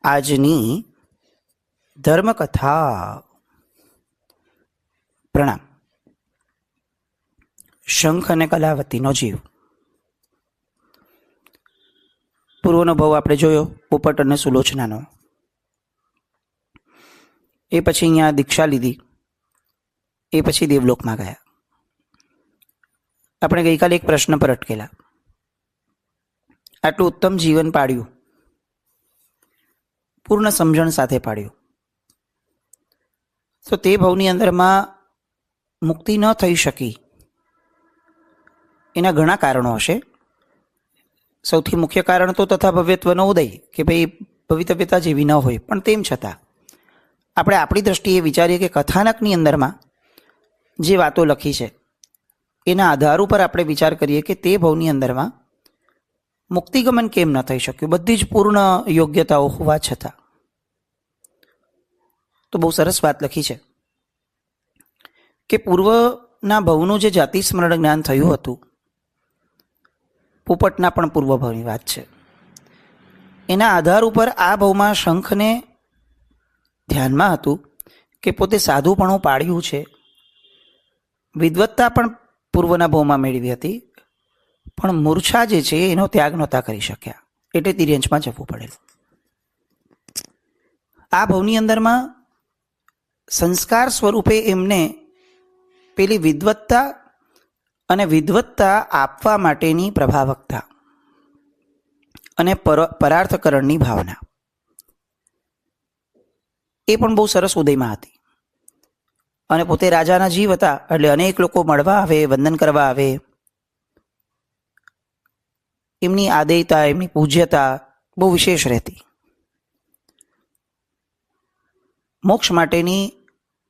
આજની ધર્મકથા. પ્રણામ. શંખ અને કલાવતીનો જીવ. પૂર્વનો ભાવ આપણે જોયો પોપટ અને સુલોચનાનો. એ પછી અહીંયા દીક્ષા લીધી, એ પછી દેવલોકમાં ગયા. આપણે ગઈકાલે એક પ્રશ્ન પર અટકેલા. આટલું ઉત્તમ જીવન પાડ્યું, પૂર્ણ સમજણ સાથે પાડ્યું, તો તે ભાવની અંદરમાં મુક્તિ ન થઈ શકી એના ઘણા કારણો હશે. સૌથી મુખ્ય કારણ તો તથા ભવ્યત્વનો ઉદય, કે ભાઈ ભવિતવ્યતા જેવી ન હોય. પણ તેમ છતાં આપણે આપણી દ્રષ્ટિએ વિચારીએ કે કથાનકની અંદરમાં જે વાતો લખી છે એના આધાર ઉપર આપણે વિચાર કરીએ કે તે ભાવની અંદરમાં મુક્તિગમન કેમ ન થઈ શક્યું, બધી જ પૂર્ણ યોગ્યતાઓ હોવા છતાં. તો બહુ સરસ વાત લખી છે કે પૂર્વના ભવનું જે જાતિ સ્મરણ જ્ઞાન થયું હતું, પોપટના પણ પૂર્વ ભવની વાત છે, એના આધાર ઉપર આ ભવમાં શંખને ધ્યાનમાં હતું કે પોતે સાધુપણું પાડ્યું છે, વિદ્વત્તા પણ પૂર્વના ભવમાં મેળવી હતી, પણ મૂર્છા જે છે એનો ત્યાગ નહોતા કરી શક્યા, એટલે તિર્યંશમાં જવું પડેલું. આ ભવની અંદરમાં સંસ્કાર સ્વરૂપે એમને પેલી વિદ્વત્તા અને વિદ્વત્તા આપવા માટેની પ્રભાવકતા અને પરાર્થકરણની ભાવના એ પણ બહુ સરસ ઉદયમાં હતી. અને પોતે રાજાના જીવ હતા, એટલે અનેક લોકો મળવા આવે, વંદન કરવા આવે. એમની આદેયતા, એમની પૂજ્યતા બહુ વિશેષ રહેતી. મોક્ષ માટેની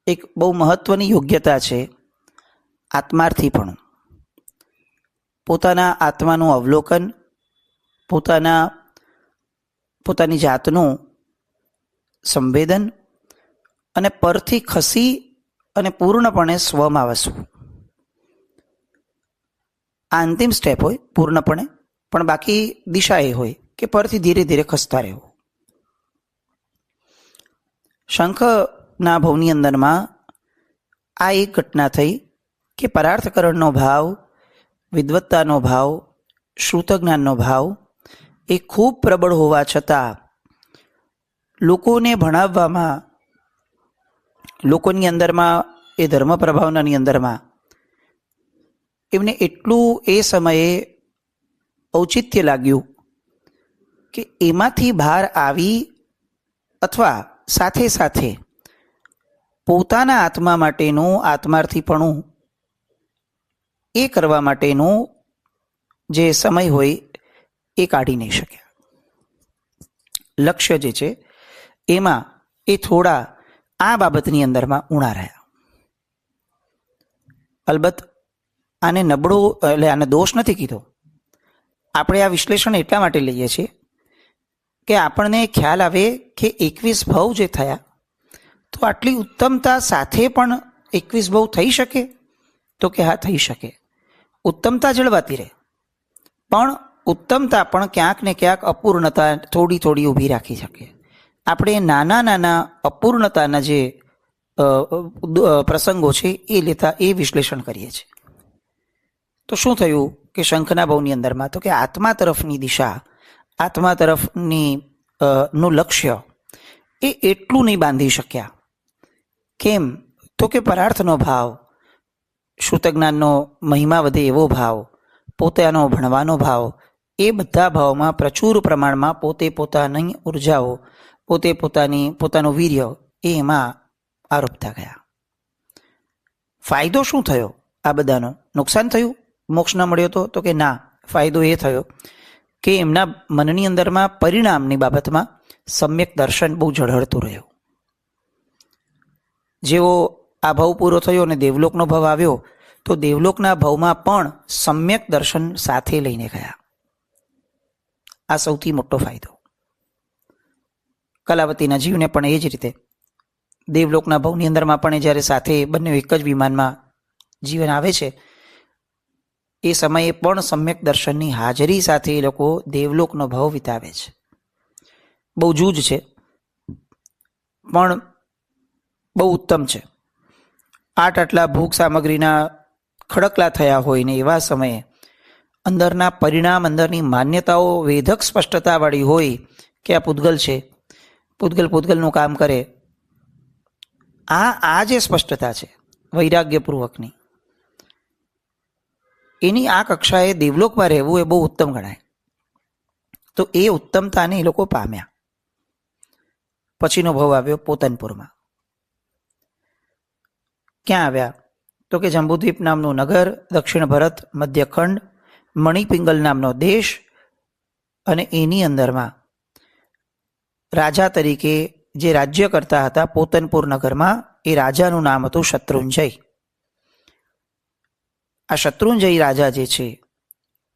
એક બહુ મહત્વની યોગ્યતા છે આત્માર્થીપણું. પોતાના આત્માનું અવલોકન, પોતાની જાતનું સંવેદન અને પરથી ખસી અને પૂર્ણપણે સ્વમાં વસવું. આ અંતિમ સ્ટેપ હોય પૂર્ણપણે, પણ બાકી દિશા એ હોય કે પરથી ધીરે ધીરે ખસતા રહેવું. શંખના ભવની અંદરમાં આ એક ઘટના થઈ કે પરાર્થકરણનો ભાવ, વિદ્વત્તાનો ભાવ, શ્રુતજ્ઞાનનો ભાવ એ ખૂબ પ્રબળ હોવા છતાં લોકોને ભણાવવામાં, લોકોની અંદરમાં એ ધર્મ પ્રભાવનાની અંદરમાં એમને એટલું એ સમયે ઔચિત્ય લાગ્યું કે એમાંથી બહાર આવી અથવા સાથે સાથે પોતાના આત્મા માટેનું આત્માર્થીપણું એ કરવા માટેનું જે સમય હોય એ કાઢી નહીં શક્યા. લક્ષ્ય જે છે એમાં એ થોડા આ બાબતની અંદરમાં ઊણા રહ્યા. અલબત્ત આને નબળો, એટલે આને દોષ નથી કીધો. આપણે આ વિશ્લેષણ એટલા માટે લઈએ છીએ કે આપણને ખ્યાલ આવે કે 21 ભવ જે થયા, તો આટલી ઉત્તમતા સાથે પણ 21 ભવ થઈ શકે? તો કે હા, થઈ શકે. ઉત્તમતા જળવાતી રહે, પણ ઉત્તમતા પણ ક્યાંક ને ક્યાંક અપૂર્ણતા થોડી થોડી ઊભી રાખી શકે. આપણે નાના નાના અપૂર્ણતાના જે પ્રસંગો છે એ લેતા એ વિશ્લેષણ કરીએ છીએ. તો શું થયું કે શંખના ભવની અંદરમાં તો કે આત્મા તરફની દિશા, આત્મા તરફની નું લક્ષ્ય એ એટલું નહીં બાંધી શક્યા. કેમ? તો કે પરાર્થનો ભાવ, શ્રુતજ્ઞાનનો મહિમા વધે એવો ભાવ, પોતાનો ભણવાનો ભાવ, એ બધા ભાવમાં પ્રચુર પ્રમાણમાં પોતે પોતાની ઉર્જાઓ, પોતાનું વીર્ય એ એમાં આરોપતા ગયા. ફાયદો શું થયો આ બધાનો? નુકસાન થયું? મોક્ષ ન મળ્યો તો કે ના, ફાયદો એ થયો કે એમના મનની અંદરમાં પરિણામની બાબતમાં સમ્યક દર્શન બહુ ઝળહળતું રહ્યું. જેવો આ ભવ પૂરો થયો અને દેવલોકનો ભવ આવ્યો, તો દેવલોકના ભવમાં પણ સમ્યક દર્શન સાથે લઈને ગયા. આ સૌથી મોટો ફાયદો. કલાવતીના જીવને પણ એ જ રીતે દેવલોકના ભવની અંદરમાં પણ જ્યારે સાથે બંને એક જ વિમાનમાં જીવન આવે છે, એ સમયે પણ સમ્યક દર્શનની હાજરી સાથે એ લોકો દેવલોકનો ભાવ વિતાવે છે. બહુ જૂજ છે પણ બહુ ઉત્તમ છે. આટલા ભૂખ સામગ્રીના ખડકલા થયા હોય ને એવા સમયે અંદરના પરિણામ, અંદરની માન્યતાઓ વેધક સ્પષ્ટતાવાળી હોય કે આ પૂતગલ છે, પૂતગલનું કામ કરે. આ જે સ્પષ્ટતા છે વૈરાગ્યપૂર્વકની, એની આ કક્ષાએ દેવલોકમાં રહેવું એ બહુ ઉત્તમ ગણાય. તો એ ઉત્તમતાને એ લોકો પામ્યા. પછીનો ભાવ આવ્યો પોતનપુરમાં. ક્યાં આવ્યા? તો કે જંબુદ્વીપ નામનું નગર, દક્ષિણ ભરત, મધ્યખંડ, મણિપિંગલ નામનો દેશ, અને એની અંદરમાં રાજા તરીકે જે રાજ્ય કરતા હતા પોતનપુર નગરમાં, એ રાજાનું નામ હતું શત્રુંજય. આ શત્રુંજય રાજા જે છે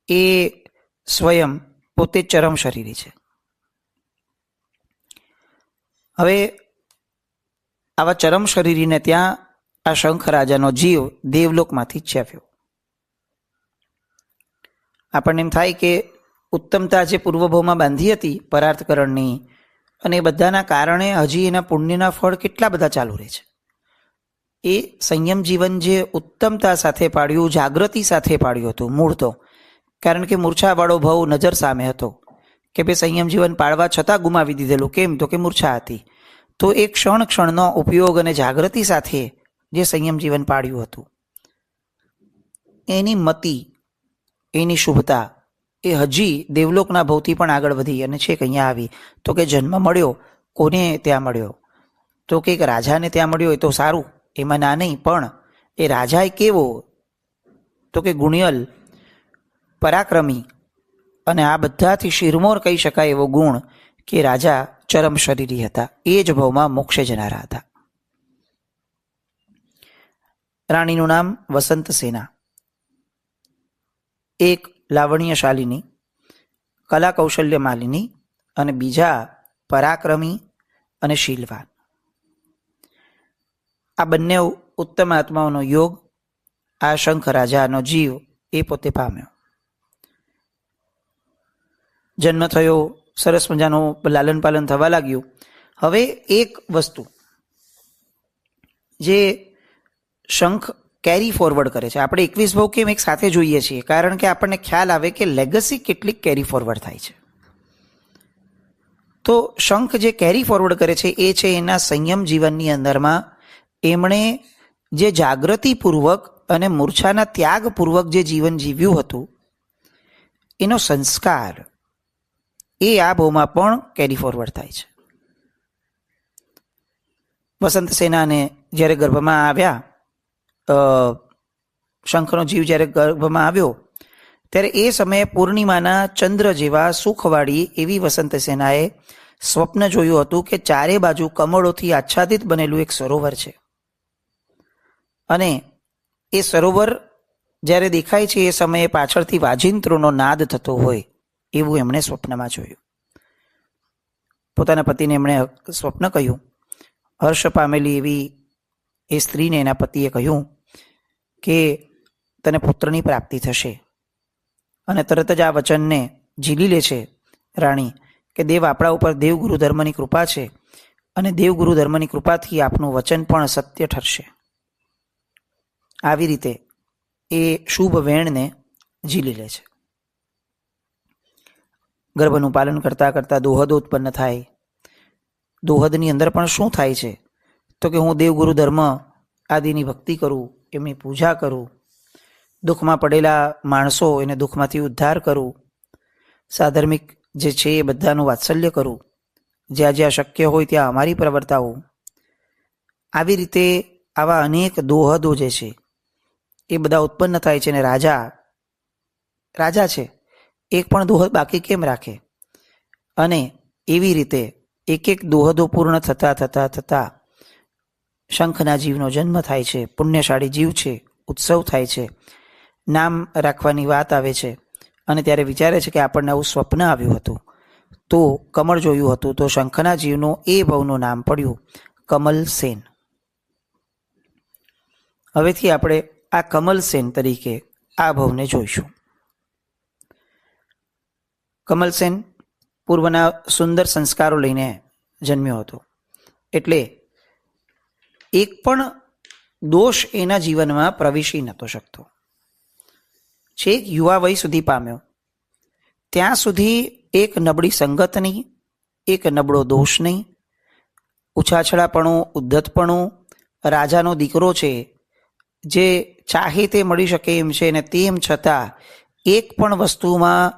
એ સ્વયં પોતે ચરમ શરીરી છે. હવે આવા ચરમ શરીરીને ત્યાં આ શંખ રાજાનો જીવ દેવલોકમાંથી જ આવ્યો. આપણને એમ થાય કે ઉત્તમતા જે પૂર્વભાવમાં બાંધી હતી પરાર્થકરણની, અને એ બધાના કારણે હજી એના પુણ્યના ફળ કેટલા બધા ચાલુ રહે છે. એ સંયમ જીવન જે ઉત્તમતા સાથે પાડ્યું, જાગૃતિ સાથે પાડ્યું હતું મૂળ તો, કારણ કે મૂર્છાવાળો ભાવ નજર સામે હતો કે ભાઈ સંયમ જીવન પાડવા છતાં ગુમાવી દીધેલું. કેમ? તો કે મૂર્છા હતી. તો એ ક્ષણનો ઉપયોગ અને જાગૃતિ સાથે જે સંયમ જીવન પાડ્યું હતું, એની મતિ, એની શુભતા એ હજી દેવલોકના ભવથી પણ આગળ વધી અને છેક અહીંયા આવી. તો કે જન્મ મળ્યો, કોને ત્યાં મળ્યો? તો કે એક રાજાને ત્યાં મળ્યો. એ તો સારું, એમાં ના નહીં, પણ એ રાજા કેવો? તો કે ગુણિયલ, પરાક્રમી, અને આ બધાથી શિરમોર કહી શકાય એવો ગુણ કે રાજા ચરમ શરીરી હતા. એ જ ભાવમાં મોક્ષે જનારા હતા. રાણીનું નામ વસંતસેના. એક લાવણ્યશાલિની, કલા કૌશલ્ય માલિની, અને બીજા પરાક્રમી અને શીલવાન. આ બંને ઉત્તમ આત્માઓનો યોગ આ શંખ રાજાનો જીવ એ પોતે પામ્યો. જન્મ થયો, સરસ મજાનું લાલન પાલન થવા લાગ્યું. હવે એક વસ્તુ જે શંખ કેરી ફોરવર્ડ કરે છે, આપણે 21 ભાવ કેમ એક સાથે જોઈએ છીએ? કારણ કે આપણને ખ્યાલ આવે કે લેગસી કેટલીક કેરી ફોરવર્ડ થાય છે. તો શંખ જે કેરી ફોરવર્ડ કરે છે એ છે એના સંયમ જીવનની અંદરમાં એમણે જે જાગૃતિપૂર્વક અને મૂર્છાના ત્યાગપૂર્વક જે જીવન જીવ્યું હતું, એનો સંસ્કાર એ આ ભાવમાં પણ કેરી ફોરવર્ડ થાય છે. વસંતસેનાને જ્યારે ગર્ભમાં આવ્યા, શંખનો જીવ જ્યારે ગર્ભમાં આવ્યો, ત્યારે એ સમયે પૂર્ણિમાના ચંદ્ર જેવા સુખવાળી એવી વસંતસેનાએ સ્વપ્ન જોયું હતું કે ચારે બાજુ કમળોથી આચ્છાદિત બનેલું એક સરોવર છે, અને એ સરોવર જ્યારે દેખાય છે એ સમયે પાછળથી વાજિંત્રોનો નાદ થતો હોય એવું એમણે સ્વપ્નમાં જોયું. પોતાના પતિને એમણે સ્વપ્ન કહ્યું. હર્ષ પામેલી એવી એ સ્ત્રીને એના પતિએ કહ્યું કે તને પુત્રની પ્રાપ્તિ થશે. અને તરત જ આ વચનને ઝીલી લે છે રાણી કે દેવ આપણા ઉપર દેવગુરુ ધર્મની કૃપા છે, અને દેવગુરુ ધર્મની કૃપાથી આપનું વચન પણ સત્ય ઠરશે. આવી રીતે એ શુભ વેણને ઝીલી લે છે. ગર્ભનું પાલન કરતાં કરતાં દોહદો ઉત્પન્ન થાય. દોહદની અંદર પણ શું થાય છે? તો કે હું દેવગુરુ ધર્મ આદિની ભક્તિ કરું, એમની પૂજા કરું, દુઃખમાં પડેલા માણસો એને દુઃખમાંથી ઉદ્ધાર કરું, સાધર્મિક જે છે એ બધાનું વાત્સલ્ય કરું, જ્યાં જ્યાં શક્ય હોય ત્યાં અમારી પ્રવર્તાઓ. આવી રીતે આવા અનેક દોહદો જે છે એ બધા ઉત્પન્ન થાય છે. અને રાજા છે, એક પણ દોહદ બાકી કેમ રાખે? અને એવી રીતે એક એક દોહદો પૂર્ણ થતાં થતાં થતાં શંખના જીવનો જન્મ થાય છે. પુણ્યશાળી જીવ છે, ઉત્સવ થાય છે, નામ રાખવાની વાત આવે છે, અને ત્યારે વિચારે છે કે આપણને આવું સ્વપ્ન આવ્યું હતું, તો કમળ જોયું હતું, તો શંખના જીવનું એ ભવનું નામ પડ્યું કમલસેન. હવેથી આપણે આ કમલસેન તરીકે આ ભવને જોઈશું. કમલસેન પૂર્વના સુંદર સંસ્કારો લઈને જન્મ્યો હતો. એટલે એક પણ દોષ એના જીવનમાં પ્રવેશી નહોતો શકતો. છેક યુવા વય સુધી પામ્યો ત્યાં સુધી એક નબળી સંગત નહીં, એક નબળો દોષ નહીં, ઉછાછડાપણું, ઉદ્ધતપણું, રાજાનો દીકરો છે જે ચાહે તે મળી શકે એમ છે ને તેમ છતાં એક પણ વસ્તુમાં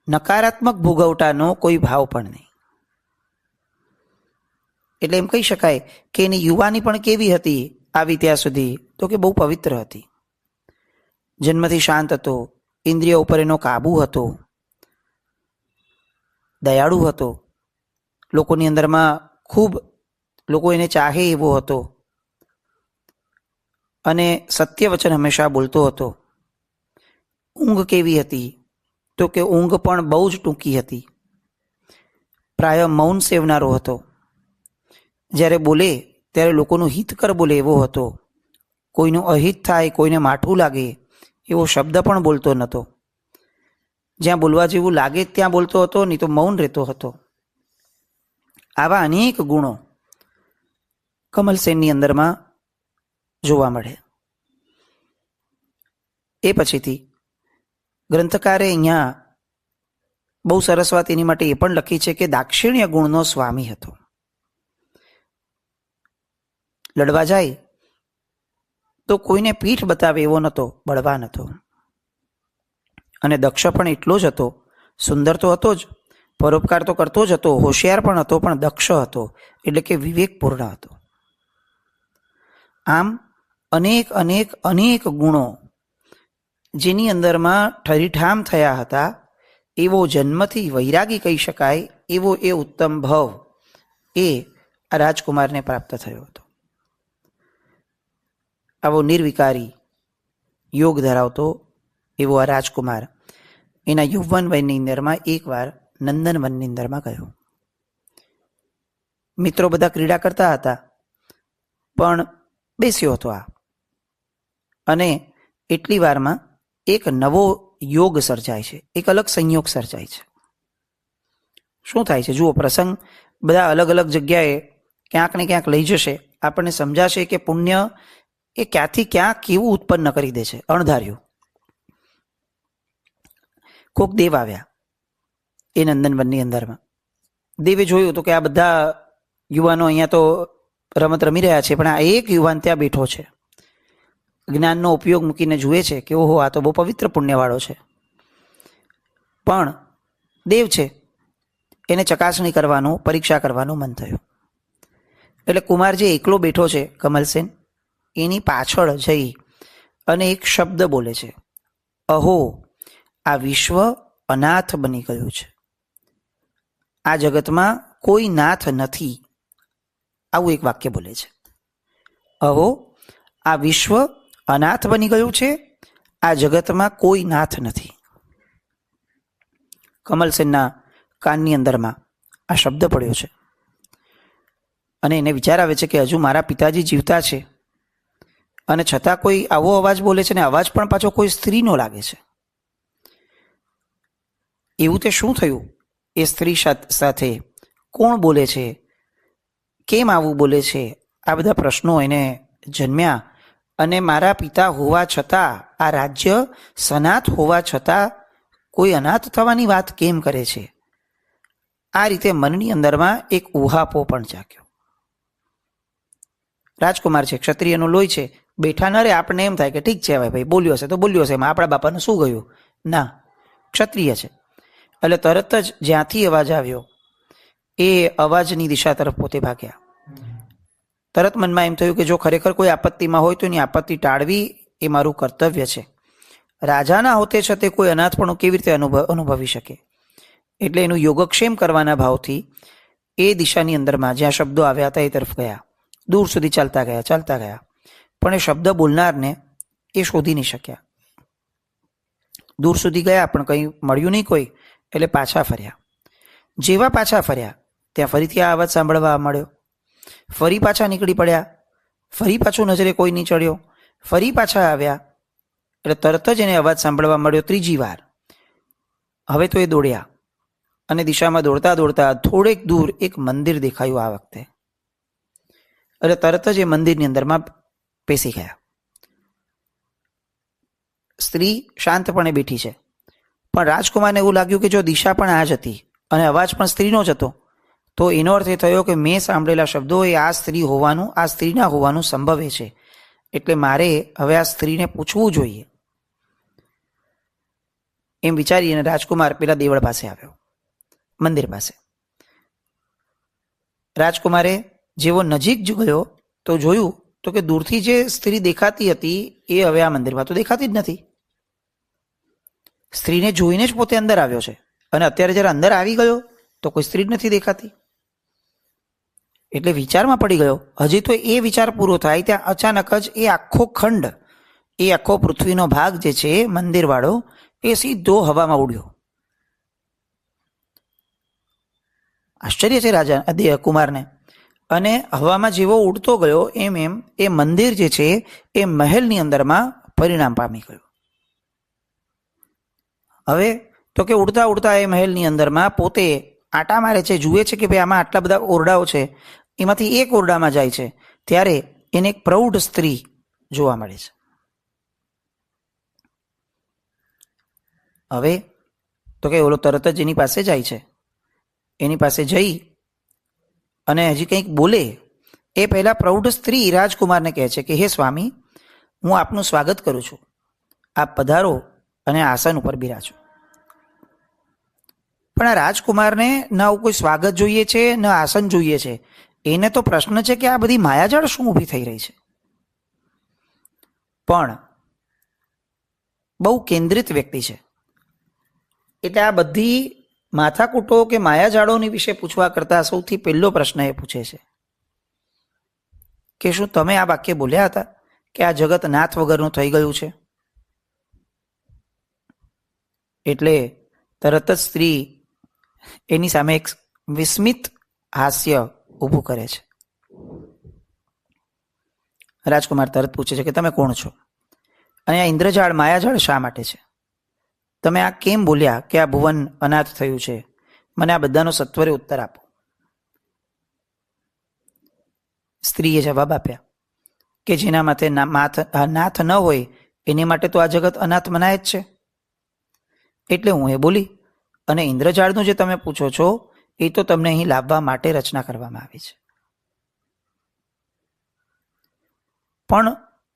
નકારાત્મક ભોગવટાનો કોઈ ભાવ પણ નહીં. એટલે એમ કહી શકાય કે એની યુવાની પણ કેવી હતી આવી ત્યાં સુધી? તો કે બહુ પવિત્ર હતી. જન્મથી શાંત હતો, ઇન્દ્રિય ઉપર એનો કાબુ હતો, દયાળુ હતો, લોકોની અંદરમાં ખૂબ લોકો એને ચાહે એવો હતો અને સત્ય વચન હંમેશા બોલતો હતો. ઊંઘ કેવી હતી? તો કે ઊંઘ પણ બહુ જ ટૂંકી હતી. પ્રાય મૌન સેવનારો હતો. જ્યારે બોલે ત્યારે લોકોનું હિતકર બોલે એવો હતો. કોઈનું અહિત થાય, કોઈને માઠું લાગે એવો શબ્દ પણ બોલતો નહોતો. જ્યાં બોલવા જેવું લાગે ત્યાં બોલતો હતો, નહીં તો મૌન રહેતો હતો. આવા અનેક ગુણો કમલસેનની અંદરમાં જોવા મળે. એ પછીથી ગ્રંથકારે અહીંયા બહુ સરસ વાત એની માટે એ પણ લખી છે કે દાક્ષિણ્ય ગુણનો સ્વામી હતો. લડવા જાય તો કોઈને પીઠ બતાવે એવો નહોતો, બળવાન હતો. અને દક્ષ પણ એટલો જ હતો. સુંદર તો હતો જ, પરોપકાર તો કરતો જ હતો, હોશિયાર પણ હતો, પણ દક્ષ હતો એટલે કે વિવેકપૂર્ણ હતો. આમ અનેક અનેક અનેક ગુણો જેની અંદરમાં ઠરીઠામ થયા હતા, એવો જન્મથી વૈરાગી કહી શકાય એવો એ ઉત્તમ ભાવ એ આ રાજકુમારને પ્રાપ્ત થયો હતો. આવો નિર્વિકારી યોગ ધરાવતો એવો આ રાજકુમાર એના યૌવન વયની અંદરમાં એકવાર નંદનવનની અંદરમાં ગયો. મિત્રો બધા ક્રીડા કરતા હતા, પણ બેસ્યો હતો આ. અને એટલી વારમાં એક નવો યોગ સર્જાય છે, એક અલગ સંયોગ સર્જાય છે. શું થાય છે જુઓ. પ્રસંગ બધા અલગ અલગ જગ્યાએ ક્યાંક ને ક્યાંક લઈ જશે. આપણને સમજાશે કે પુણ્ય એ ક્યાંથી ક્યાં કેવું ઉત્પન્ન કરી દે છે, અણધાર્યું. કોક દેવ આવ્યા એ નંદનવનની અંદરમાં. દેવે જોયું તો કે આ બધા યુવાનો અહીંયા તો રમત રમી રહ્યા છે, પણ આ એક યુવાન ત્યાં બેઠો છે, જ્ઞાનનો ઉપયોગ મૂકીને જુએ છે કે ઓહો આ તો બહુ પવિત્ર પુણ્યવાળો છે. પણ દેવ છે, એને ચકાસણી કરવાનું, પરીક્ષા કરવાનું મન થયું. એટલે કુમાર જે એકલો બેઠો છે કમલસેન, એની પાછળ જઈ અને એક શબ્દ બોલે છે, અહો આ વિશ્વ અનાથ બની ગયું છે, આ જગતમાં કોઈ નાથ નથી. આવું એક વાક્ય બોલે છે. અહો આ વિશ્વ અનાથ બની ગયું છે, આ જગતમાં કોઈ નાથ નથી. કમલસેનના કાનની અંદરમાં આ શબ્દ પડ્યો છે અને એને વિચાર આવે છે કે હજુ મારા પિતાજી જીવતા છે અને છતાં કોઈ આવો અવાજ બોલે છે, ને અવાજ પણ પાછો કોઈ સ્ત્રીનો લાગે છે. એવું તે શું થયું? એ સ્ત્રી સાથે કોણ બોલે છે? કેમ આવું બોલે છે? આ બધા પ્રશ્નો એને જન્મ્યા. અને મારા પિતા હોવા છતાં, આ રાજ્ય સનાથ હોવા છતાં કોઈ અનાથ થવાની વાત કેમ કરે છે? આ રીતે મનની અંદરમાં એક ઉહાપો પણ જાગ્યો. રાજકુમાર છે, ક્ષત્રિયનું લોહી છે, બેઠા ન રે. આપણને એમ થાય કે ઠીક છે, હવે ભાઈ બોલ્યો છે તો બોલ્યો છે, એમાં આપણા બાપાને શું ગયું? ના, ક્ષત્રિય છે. એટલે તરત જ જ્યાંથી અવાજ આવ્યો એ અવાજની દિશા તરફ પોતે ભાગ્યા. તરત મનમાં એમ થયું કે જો ખરેખર કોઈ આપત્તિમાં હોય તો એની આપત્તિ ટાળવી એ મારું કર્તવ્ય છે. રાજાના હોતે છતે કોઈ અનાથપણું કેવી રીતે અનુભવી શકે? એટલે એનું યોગક્ષેમ કરવાના ભાવથી એ દિશાની અંદરમાં જ્યાં શબ્દો આવ્યા હતા એ તરફ ગયા. દૂર સુધી ચાલતા ગયા, પણ એ શબ્દ બોલનારને એ શોધી નહીં શક્યા. દૂર સુધી ગયા પણ કંઈ મળ્યું નહીં કોઈ, એટલે પાછા ફર્યા. જેવા પાછા ફર્યા ત્યાં ફરીથી આ અવાજ સાંભળવા મળ્યો. ફરી પાછા નીકળી પડ્યા, ફરી પાછું નજરે કોઈ નહીં ચડ્યો. ફરી પાછા આવ્યા એટલે તરત જ એને અવાજ સાંભળવા મળ્યો ત્રીજી વાર. હવે તો એ દોડ્યા અને દિશામાં દોડતા દોડતા થોડેક દૂર એક મંદિર દેખાયું. આ વખતે એટલે તરત જ એ મંદિરની અંદરમાં પેસી ગયા. સ્ત્રી શાંતપણે બેઠી છે, પણ રાજકુમારને એવું લાગ્યું કે જો દિશા પણ આ જ હતી અને અવાજ પણ સ્ત્રીનો જ હતો, તો એનો અર્થ એ થયો કે મેં સાંભળેલા શબ્દો એ આ સ્ત્રી હોવાનું, આ સ્ત્રીના હોવાનું સંભવે છે, એટલે મારે હવે આ સ્ત્રીને પૂછવું જોઈએ. એમ વિચારીને રાજકુમાર પેલા દેવળ પાસે આવ્યો, મંદિર પાસે. રાજકુમારે જેવો નજીક ગયો તો જોયું તો કે દૂરથી જે સ્ત્રી દેખાતી હતી એ હવે આ મંદિરમાં તો દેખાતી જ નથી. સ્ત્રીને જોઈને જ પોતે અંદર આવ્યો છે અને અત્યારે જ્યારે અંદર આવી ગયો તો કોઈ સ્ત્રી જ નથી દેખાતી. એટલે વિચારમાં પડી ગયો. હજી તો એ વિચાર પૂરો થાય ત્યાં અચાનક જ એ આખો ખંડ, એ આખો પૃથ્વીનો ભાગ જે છે મંદિરવાળો, એ સીધો હવામાં ઉડ્યો. આશ્ચર્ય છે રાજા કુમારને. અને હવામાં જેવો ઉડતો ગયો એમ એમ એ મંદિર જે છે એ મહેલની અંદરમાં પરિણામ પામી ગયું. હવે તો કે ઉડતા ઉડતા એ મહેલની અંદરમાં પોતે આટા મારે છે, જુએ છે કે ભાઈ આમાં આટલા બધા ઓરડાઓ છે, એમાંથી એક ઓરડામાં જાય છે ત્યારે એને એક પ્રૌઢ સ્ત્રી જોવા મળે છે. હવે તો કે ઓલો તરત જ એની પાસે જાય છે. એની પાસે જઈ અને હજી કંઈક બોલે એ પહેલા પ્રૌઢ સ્ત્રી રાજકુમારને કહે છે કે હે સ્વામી, હું આપનું સ્વાગત કરું છું, આપ પધારો અને આસન ઉપર બિરાજો. પણ આ રાજકુમારને ન કોઈ સ્વાગત જોઈએ છે ન આસન જોઈએ છે. એને તો પ્રશ્ન છે કે આ બધી માયાજાળ શું ઊભી થઈ રહી છે. પણ બહુ કેન્દ્રિત વ્યક્તિ છે એટલે આ બધી માથાકૂટો કે માયાજાળોની વિશે પૂછવા કરતા સૌથી પહેલો પ્રશ્ન એ પૂછે છે કે શું તમે આ વાક્ય બોલ્યા હતા કે આ જગત નાથ વગરનું થઈ ગયું છે? એટલે તરત જ સ્ત્રી એની સામે એક વિસ્મિત હાસ્ય ઊભું કરે છે. રાજકુમાર તરત પૂછે છે કે તમે કોણ છો અને આ ઇન્દ્રજાળ માયાજાળ શા માટે છે? તમે આ કેમ બોલ્યા કે આ ભુવન અનાથ થયું છે? મને આ બધાનો સત્વરે ઉત્તર આપો. સ્ત્રીએ જવાબ આપ્યા કે જેના માટે નાથ ન હોય એની માટે તો આ જગત અનાથ મનાય જ છે. એટલે હું એ બોલી, અને ઇન્દ્રજાળનું જે તમે પૂછો છો એ તો તમને અહીં લાવવા માટે રચના કરવામાં આવી છે. પણ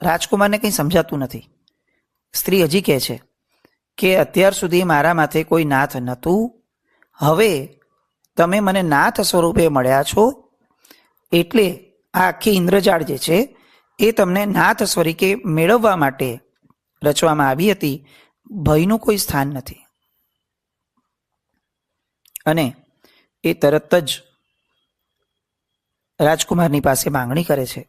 રાજકુમારને કંઈ સમજાતું નથી. સ્ત્રી હજી કહે છે કે અત્યાર સુધી મારા માથે કોઈ નાથ નહોતું, હવે તમે મને નાથ સ્વરૂપે મળ્યા છો એટલે આ આખી ઇન્દ્રજાળ જે છે એ તમને નાથ સ્વરૂપે મેળવવા માટે રચવામાં આવી હતી. ભયનું કોઈ સ્થાન નથી. અને એ તરત જ રાજકુમારની પાસે માંગણી કરે છે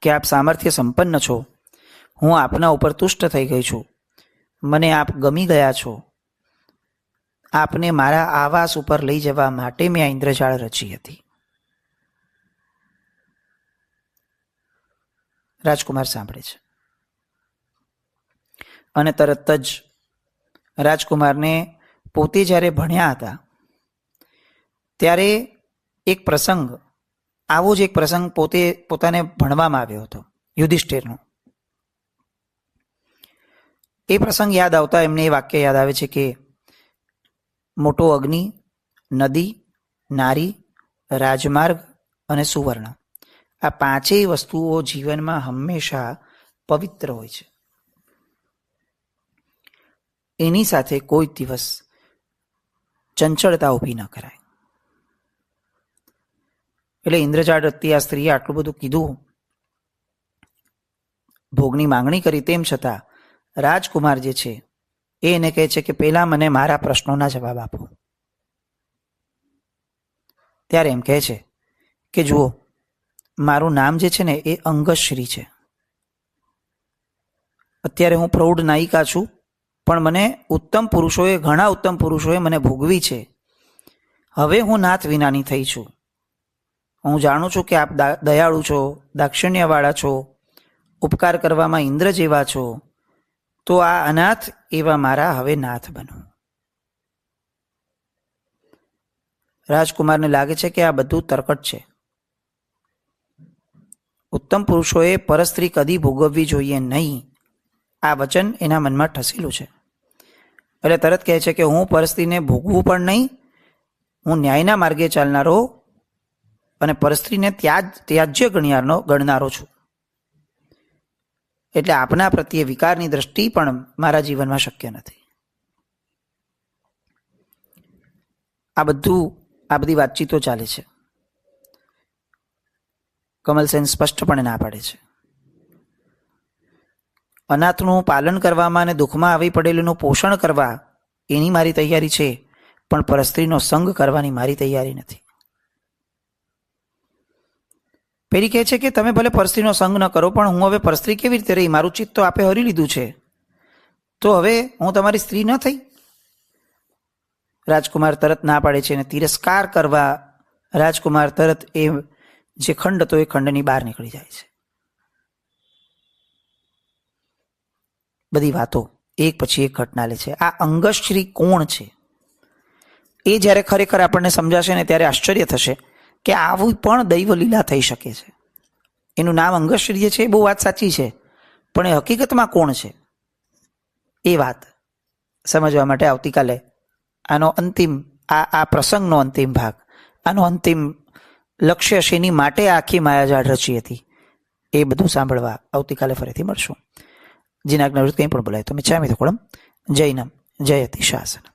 કે આપ સામર્થ્ય સંપન્ન છો, હું આપના ઉપર તુષ્ટ થઈ ગઈ છું, મને આપ ગમી ગયા છો, આપને મારા આવાસ ઉપર લઈ જવા માટે મેં આ ઇન્દ્રજાળ રચી હતી. રાજકુમાર સાંભળે છે અને તરત જ રાજકુમારને પોતે જ્યારે ભણ્યા હતા ત્યારે એક પ્રસંગ, આવો જ એક પ્રસંગ પોતાને ભણવામાં આવ્યો હતો યુધિષ્ઠિરનો. એ પ્રસંગ યાદ આવતા એમને એ વાક્ય યાદ આવે છે કે મોટો અગ્નિ, નદી, નારી, રાજમાર્ગ અને સુવર્ણ, આ પાંચેય વસ્તુઓ જીવનમાં હંમેશા પવિત્ર હોય છે. એની સાથે કોઈ દિવસ ચંચળતા ઊભી ન કરાય. એટલે ઇન્દ્રજાળ રચતી આ સ્ત્રીએ આટલું બધું કીધું, ભોગની માંગણી કરી, તેમ છતાં રાજકુમાર જે છે એ એને કહે છે કે પહેલા મને મારા પ્રશ્નોના જવાબ આપો. ત્યારે એમ કહે છે કે જુઓ, મારું નામ જે છે ને એ અંગશ્રી છે. અત્યારે હું પ્રૌઢ નાયિકા છું, પણ મને ઉત્તમ પુરુષોએ, ઘણા ઉત્તમ પુરુષોએ મને ભોગવી છે. હવે હું નાથ વિનાની થઈ છું. હું જાણું છું કે આપ દયાળુ છો, દાક્ષિણ્યવાળા છો, ઉપકાર કરવામાં ઇન્દ્ર જેવા છો, તો આ અનાથ એવા મારા હવે નાથ બનો. રાજકુમારને લાગે છે કે આ બધું તરકટ છે. ઉત્તમ પુરુષોએ પરસ્ત્રી કદી ભોગવવી જોઈએ નહીં, આ વચન એના મનમાં ઠસેલું છે. એટલે તરત કહે છે કે હું પરસ્ત્રીને ભોગવું પણ નહીં, હું ન્યાયના માર્ગે ચાલનારો અને પરસ્ત્રીને ત્યાજ્ય ગણનારો છું. એટલે આપના પ્રત્યે વિકારની દ્રષ્ટિ પણ મારા જીવનમાં શક્ય નથી. આ બધી વાતચીતો ચાલે છે. કમલસેન સ્પષ્ટપણે ના પાડે છે. અનાથનું પાલન કરવામાં અને દુઃખમાં આવી પડેલુંનું પોષણ કરવા એની મારી તૈયારી છે, પણ પરસ્ત્રીનો સંગ કરવાની મારી તૈયારી નથી. પેલી કહે છે કે તમે ભલે પરસ્ત્રીનો સંગ ન કરો, પણ હું હવે પરસ્ત્રી કેવી રીતે રહી? મારું ચિત્ત તો આપે હરી લીધું છે, તો હવે હું તમારી સ્ત્રી ન થઈ? રાજકુમાર તરત ના પાડે છે અને તિરસ્કાર કરવા રાજકુમાર તરત એ જે ખંડ હતો એ ખંડની બહાર નીકળી જાય છે. બધી વાતો એક પછી એક ઘટના લે છે. આ અંગશ્રી કોણ છે એ જ્યારે ખરેખર આપણને સમજાશે ને ત્યારે આશ્ચર્ય થશે કે આવું પણ દૈવ લીલા થઈ શકે છે. એનું નામ અંગશ્રી છે, બહુ વાત સાચી છે, પણ એ હકીકતમાં કોણ છે એ વાત સમજવા માટે આવતીકાલે આનો અંતિમ આ પ્રસંગનો અંતિમ ભાગ, આનો અંતિમ લક્ષ્ય શેની માટે આખી માયાજાળ રચી હતી એ બધું સાંભળવા આવતીકાલે ફરીથી મળશું. જીનાજ્ઞા કંઈ પણ બોલાય તો મિચ્છામિ દુક્કડમ. જૈનમ જયતિ શાસનમ.